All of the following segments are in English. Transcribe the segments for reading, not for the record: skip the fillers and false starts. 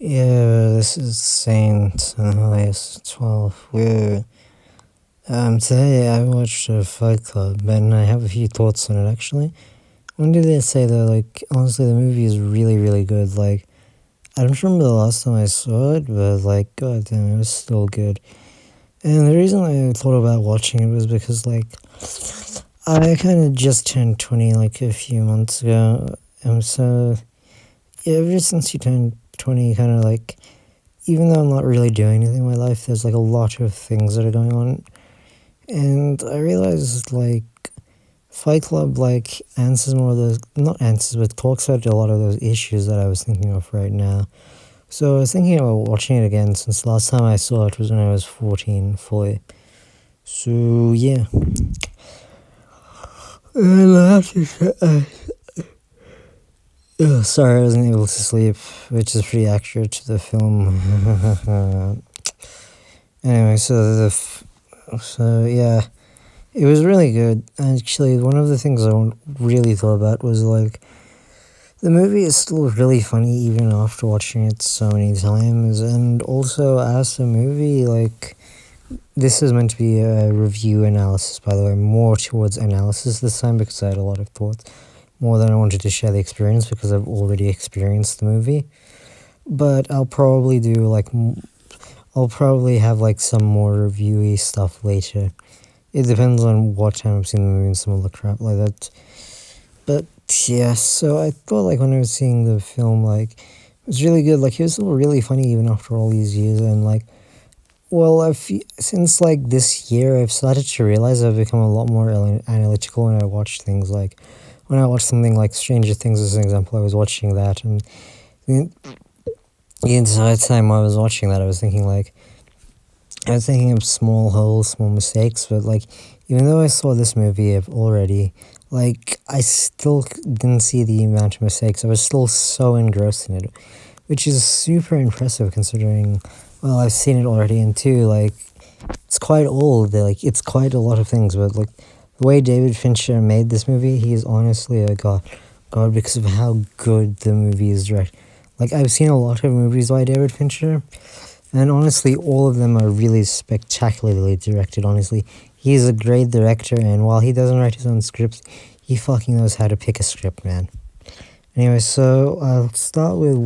Yeah, this is Saint Elias 12. Today I watched Fight Club, and I have a few thoughts on it actually. When did they say that, honestly, the movie is really, really good. I don't remember the last time I saw it, but, god damn, it was still good. And the reason I thought about watching it was because, I kind of just turned 20, a few months ago. And so, yeah, ever since you turn 20, even though I'm not really doing anything in my life, there's a lot of things that are going on. And I realized Fight Club answers more of those, not answers, but talks about a lot of those issues that I was thinking of right now. So I was thinking about watching it again since the last time I saw it was when I was 14 fully. So yeah. And I have to say, sorry, I wasn't able to sleep, which is pretty accurate to the film. Anyway, so yeah, it was really good. Actually, one of the things I really thought about was the movie is still really funny even after watching it so many times. And also, as a movie, this is meant to be a review analysis, by the way, more towards analysis this time because I had a lot of thoughts, more than I wanted to share the experience because I've already experienced the movie. But I'll probably I'll probably have some more reviewy stuff later. It depends on what time I've seen the movie and some other crap like that. But yeah, so I thought when I was seeing the film, it was really good. It was still really funny even after all these years. And since this year, I've started to realize I've become a lot more analytical when I watch things when I watch something like Stranger Things as an example. I was watching that, and the, the entire time I was watching that, I was thinking of small holes, small mistakes, but even though I saw this movie already, I still didn't see the amount of mistakes. I was still so engrossed in it, which is super impressive considering, well, I've seen it already, and two, it's quite old. It's quite a lot of things, but the way David Fincher made this movie, he is honestly a god because of how good the movie is directed. I've seen a lot of movies by David Fincher, and honestly, all of them are really spectacularly directed, honestly. He's a great director, and while he doesn't write his own scripts, he fucking knows how to pick a script, man. Anyway, so I'll start with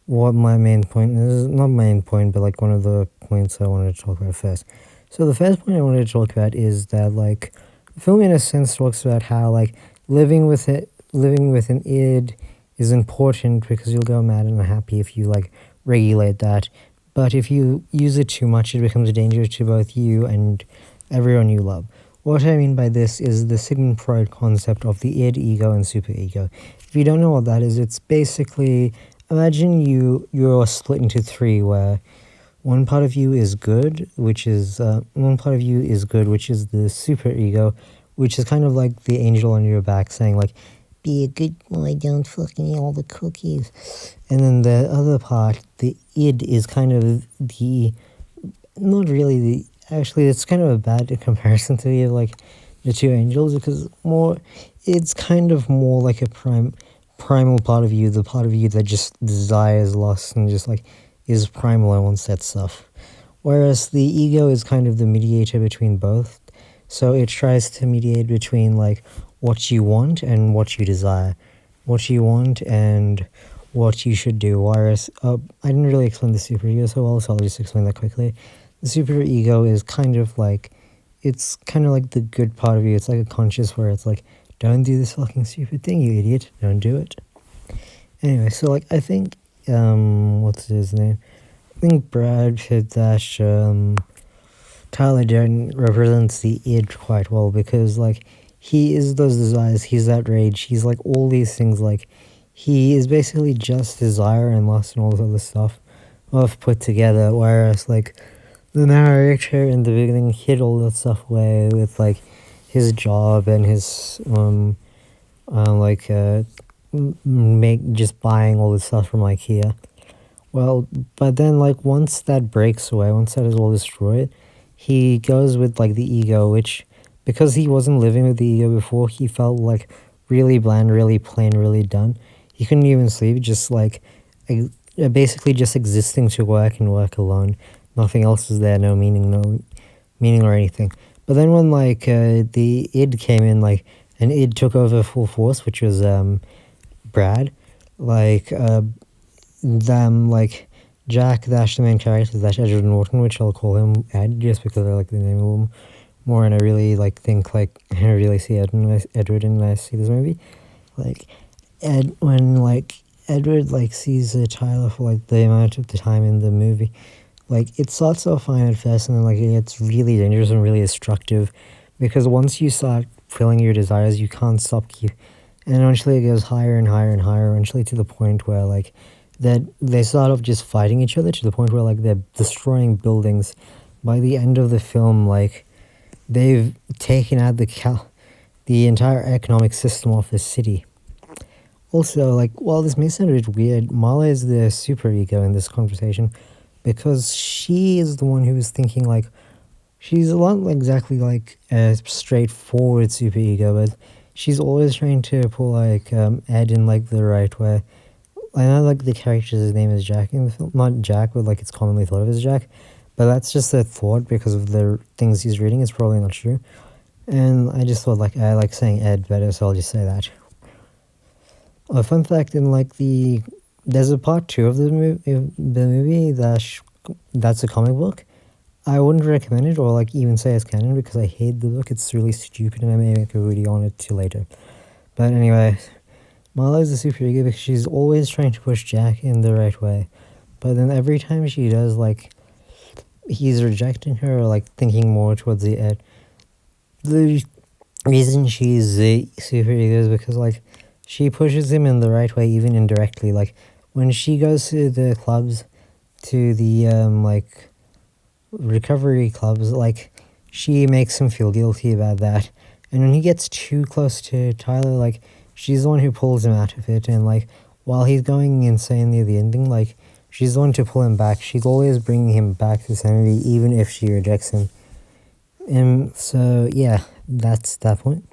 what my main point is. Not main point, but one of the points I wanted to talk about first. So the first point I wanted to talk about is that, the film in a sense talks about how, living with an id is important because you'll go mad and unhappy if you, regulate that. But if you use it too much, it becomes a danger to both you and everyone you love. What I mean by this is the Sigmund Freud concept of the id, ego, and superego. If you don't know what that is, it's basically, imagine you're split into three, where one part of you is good, which is the superego, which is kind of like the angel on your back saying be a good boy, don't fucking eat all the cookies. And then the other part, the id, is kind of not really actually, it's kind of a bad comparison to the two angels, because it's kind of more like a primal part of you, the part of you that just desires lust and just is primal and wants that stuff. Whereas the ego is kind of the mediator between both. So it tries to mediate between what you want and what you desire, what you want and what you should do. Whereas I didn't really explain the superego so well, so I'll just explain that quickly. The superego is kind of it's kind of like the good part of you. It's like a conscious where it's don't do this fucking stupid thing, you idiot. Don't do it. Anyway, so I think what's his name? I think Brad Pitt dash Tyler Durden represents the id quite well, because he is those desires, he's that rage, he's all these things, he is basically just desire and lust and all this other stuff of put together, whereas the narrator in the beginning hid all that stuff away with his job and his make just buying all this stuff from IKEA. Well, but then once that breaks away, once that is all destroyed, he goes with the ego, which, because he wasn't living with the ego before, he felt really bland, really plain, really done. He couldn't even sleep, just basically just existing to work and work alone. Nothing else is there, no meaning or anything. But then when like the id came in, like, and id took over full force, which was Brad, like them like Jack, that's the main character, that's Edward Norton, which I'll call him Ed just because I like the name of him more, and I really like think like I really see Edward when I see this movie. Like when like Edward like sees Tyler for like the amount of the time in the movie, like it starts off fine at first, and then like it gets really dangerous and really destructive, because once you start filling your desires, you can't stop and eventually it goes higher and higher and higher, eventually to the point where like that they start off just fighting each other to the point where like they're destroying buildings. By the end of the film, like they've taken out the entire economic system of the city. Also, like, while this may sound a bit weird, Mala is the superego in this conversation, because she is the one who is thinking, like, she's not exactly like a straightforward superego, but she's always trying to pull like Ed in like the right way. I know like the character's name is Jack in the film, not Jack, but like it's commonly thought of as Jack, but that's just a thought because of the things he's reading. It's probably not true, and I just thought like I like saying Ed better, so I'll just say that. A fun fact, in like there's a part 2 of the movie that's a comic book. I wouldn't recommend it or like even say it's canon because I hate the book. It's really stupid, and I may make a video on it too later. But anyway, Marla is a superego because she's always trying to push Jack in the right way, but then every time she does, like, he's rejecting her or like thinking more towards the Ed. The reason she's the superego is because like she pushes him in the right way, even indirectly. Like when she goes to the clubs, to the like recovery clubs, like she makes him feel guilty about that. And when he gets too close to Tyler, like she's the one who pulls him out of it. And like while he's going insane near the ending, like she's the one to pull him back. She's always bringing him back to sanity, even if she rejects him. And so yeah, that's that point.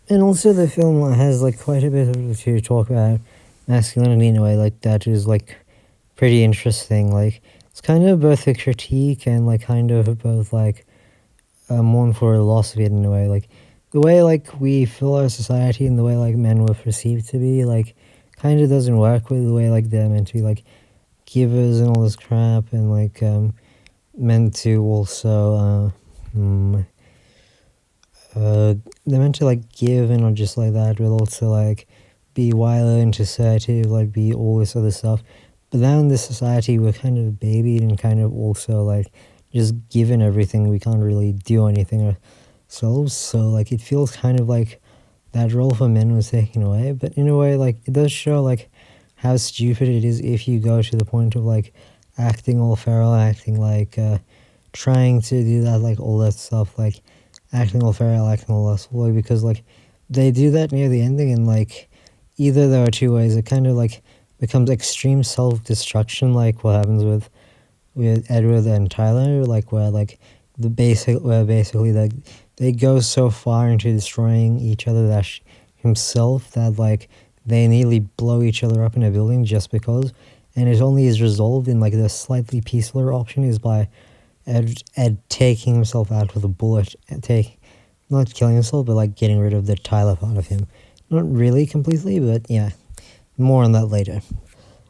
And also the film has like quite a bit to talk about masculinity in a way like that is like pretty interesting. Like it's kind of both a critique and like kind of both like a mournful loss of it in a way. Like the way like we fill our society and the way like men were perceived to be like kind of doesn't work with the way like they're meant to be like givers and all this crap, and like meant to also they're meant to like give and not just like that, but also like be violent, assertive, like be all this other stuff. But now in this society we're kind of babied and kind of also like just given everything. We can't really do anything ourselves, so like it feels kind of like that role for men was taken away. But in a way, like it does show like how stupid it is if you go to the point of like acting all feral, acting like trying to do that, like all that stuff, like acting all feral, acting all lustful, like, because like they do that near the ending, and like either there are two ways. It kind of like becomes extreme self-destruction, like what happens with Edward and Tyler, like where like basically like they go so far into destroying each other that himself that like they nearly blow each other up in a building just because, and it only is resolved in like the slightly peacefuler option is by Ed taking himself out with a bullet, and not killing himself, but like getting rid of the Tyler part of him. Not really completely, but yeah, more on that later.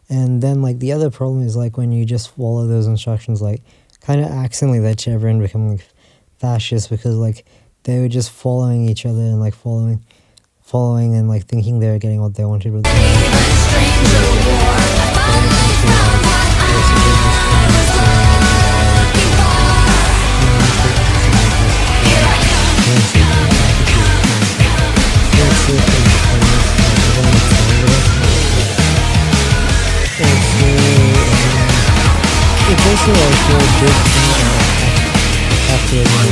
And then like the other problem is like when you just follow those instructions, like kind of accidentally led to everyone becoming like, fascist, because like they were just following each other and like following and like thinking they were getting what they wanted with it's also like a big thing after it's like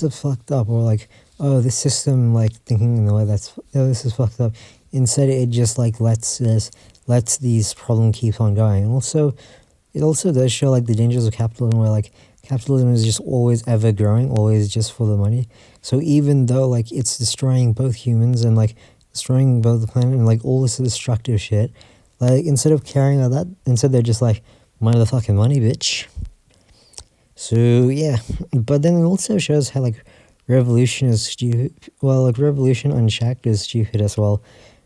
are fucked up, or like, oh, this system, like, thinking in the way that's, oh, this is fucked up. Instead, it just, like, lets these problems keep on going. And also, it also does show, like, the dangers of capitalism, where, like, capitalism is just always ever growing, always just for the money. So even though, like, it's destroying both humans and, like, destroying both the planet and, like, all this destructive shit, like, instead of caring about that, instead they're just like, motherfucking money, bitch. So, yeah. But then it also shows how, like, revolution is stupid. Well, like, revolution unchecked is stupid as well.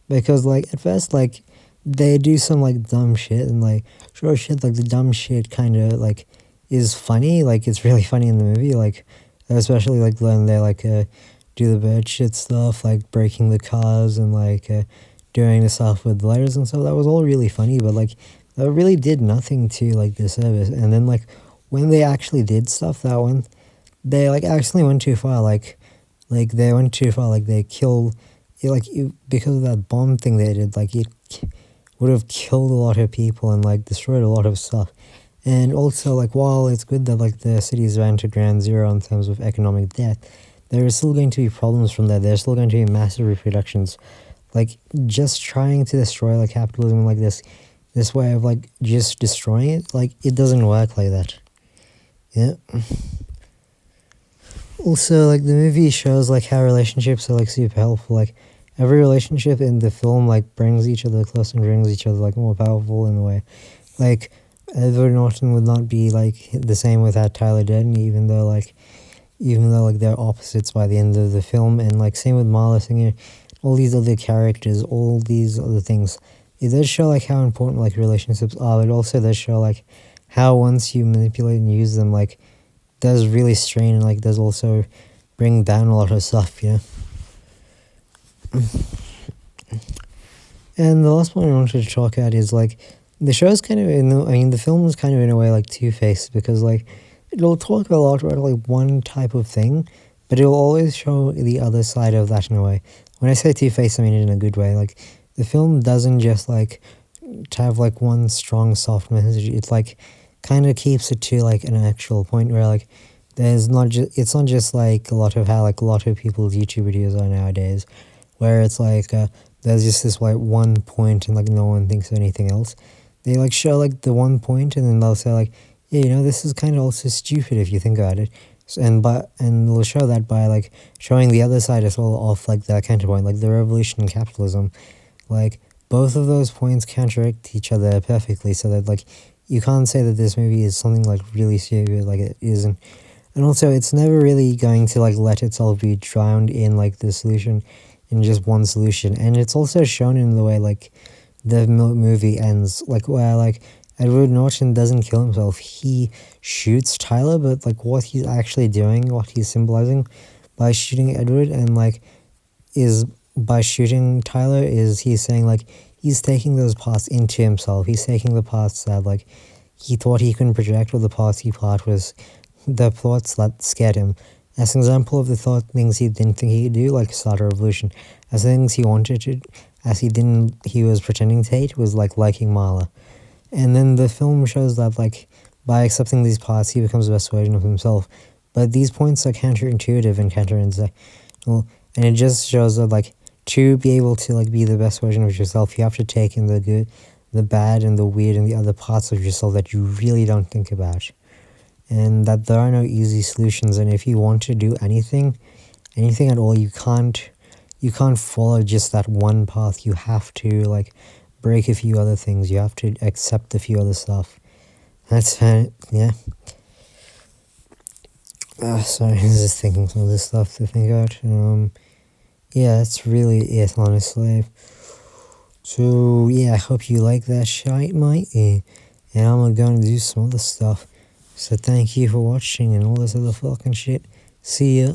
Because, like, at first, like, they do some, like, dumb shit, and, like, sure shit, like, the dumb shit kind of, like, is funny. Like, it's really funny in the movie, like, especially, like, when they, like, do the bird shit stuff, like, breaking the cars and, like, doing the stuff with letters and stuff. That was all really funny, but, like, that really did nothing to, like, the service. And then, like, when they actually did stuff, that one, they, like, actually went too far. Like, they went too far. Like, they killed, because of that bomb thing they did, like, it would have killed a lot of people and, like, destroyed a lot of stuff. And also, like, while it's good that, like, the cities ran to ground zero in terms of economic death, there are still going to be problems from that. There's still going to be massive reproductions. Like, just trying to destroy, like, capitalism, like, this way of, like, just destroying it, like, it doesn't work like that. Yeah. Also, like, the movie shows, like, how relationships are, like, super helpful. Like, every relationship in the film, like, brings each other closer and brings each other, like, more powerful in a way. Like, Edward Norton would not be, like, the same without Tyler Durden, even though, like, they're opposites by the end of the film. And, like, same with Marla Singer, all these other characters, all these other things. It does show, like, how important, like, relationships are, but it also does show, like, how once you manipulate and use them, like, does really strain and, like, does also bring down a lot of stuff, you know? And the last one I wanted to talk about is, like, the show's kind of the film is kind of in a way, like, two-faced, because, like, it'll talk a lot about, like, one type of thing, but it'll always show the other side of that in a way. When I say two-faced, I mean it in a good way. Like, the film doesn't just, like, to have, like, one strong, soft message. It's, like, kind of keeps it to, like, an actual point where, like, it's not just, like, a lot of how, like, a lot of people's YouTube videos are nowadays, where it's, like, there's just this, like, one point and, like, no one thinks of anything else. They, like, show, like, the one point, and then they'll say, like, yeah, you know, this is kind of also stupid if you think about it. So, and they'll show that by, like, showing the other side as well of, like, that counterpoint, like, the revolution in capitalism. Like, both of those points counteract each other perfectly, so that, like, you can't say that this movie is something, like, really stupid, like, it isn't. And also, it's never really going to, like, let itself be drowned in, like, the solution, in just one solution. And it's also shown in the way, like, the movie ends, like, where, like, Edward Norton doesn't kill himself. He shoots Tyler, but, like, what he's actually doing, what he's symbolizing by shooting Edward and, like, is by shooting Tyler is he's saying, like, he's taking those parts into himself. He's taking the parts that, like, he thought he couldn't project, or the parts he thought was the thoughts that scared him. As an example of the things he didn't think he could do, like start a revolution. As things he wanted to, he was pretending to hate, was, like, liking Marla. And then the film shows that, like, by accepting these parts, he becomes the best version of himself. But these points are counterintuitive and counterintuitive. And it just shows that, like, to be able to, like, be the best version of yourself, you have to take in the good, the bad, and the weird, and the other parts of yourself that you really don't think about. And that there are no easy solutions. And if you want to do anything at all, you can't follow just that one path. You have to, like, break a few other things. You have to accept a few other stuff. That's yeah. Sorry, I was just thinking some of this stuff to think about. Yeah, that's really it, honestly. So, yeah, I hope you like that shite, mate. And I'm going to do some other stuff. So thank you for watching and all this other fucking shit. See ya.